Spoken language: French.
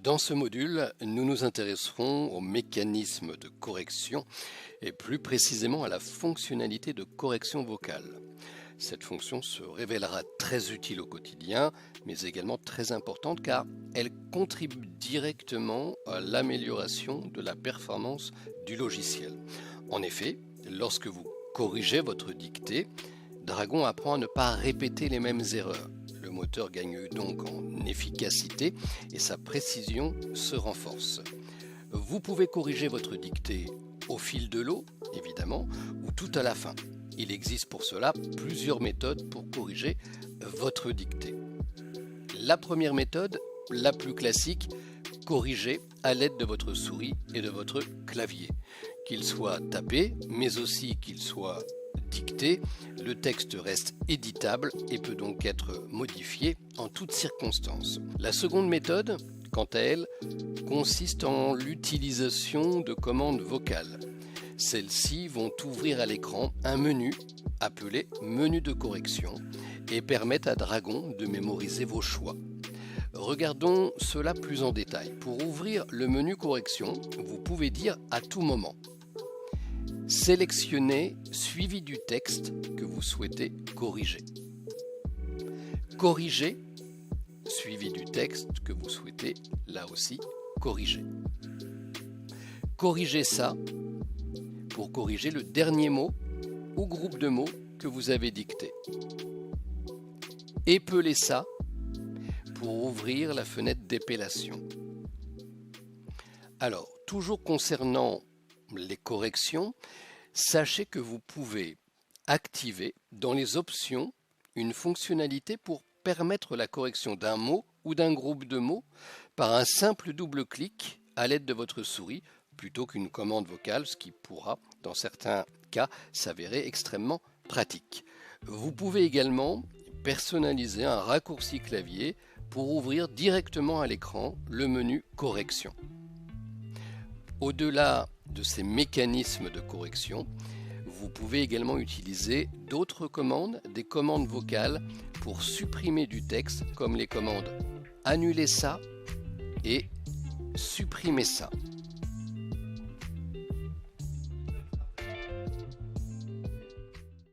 Dans ce module, nous nous intéresserons aux mécanismes de correction et plus précisément à la fonctionnalité de correction vocale. Cette fonction se révélera très utile au quotidien, mais également très importante car elle contribue directement à l'amélioration de la performance du logiciel. En effet, lorsque vous corrigez votre dictée, Dragon apprend à ne pas répéter les mêmes erreurs. Le moteur gagne donc en efficacité et sa précision se renforce. Vous pouvez corriger votre dictée au fil de l'eau, évidemment, ou tout à la fin. Il existe pour cela plusieurs méthodes pour corriger votre dictée. La première méthode, la plus classique, corriger à l'aide de votre souris et de votre clavier. Qu'il soit tapé, mais aussi qu'il soit dicté, le texte reste éditable et peut donc être modifié en toutes circonstances. La seconde méthode, quant à elle, consiste en l'utilisation de commandes vocales. Celles-ci vont ouvrir à l'écran un menu appelé menu de correction et permettent à Dragon de mémoriser vos choix. Regardons cela plus en détail. Pour ouvrir le menu correction, vous pouvez dire à tout moment sélectionnez suivi du texte que vous souhaitez corriger. Corriger suivi du texte que vous souhaitez là aussi corriger. Corrigez ça pour corriger le dernier mot ou groupe de mots que vous avez dicté. Épelez ça pour ouvrir la fenêtre d'épellation. Alors, toujours concernant les corrections, sachez que vous pouvez activer dans les options une fonctionnalité pour permettre la correction d'un mot ou d'un groupe de mots par un simple double clic à l'aide de votre souris plutôt qu'une commande vocale, ce qui pourra, dans certains cas, s'avérer extrêmement pratique. Vous pouvez également personnaliser un raccourci clavier pour ouvrir directement à l'écran le menu correction. Au-delà de ces mécanismes de correction, vous pouvez également utiliser d'autres commandes, des commandes vocales pour supprimer du texte comme les commandes annuler ça et supprimer ça.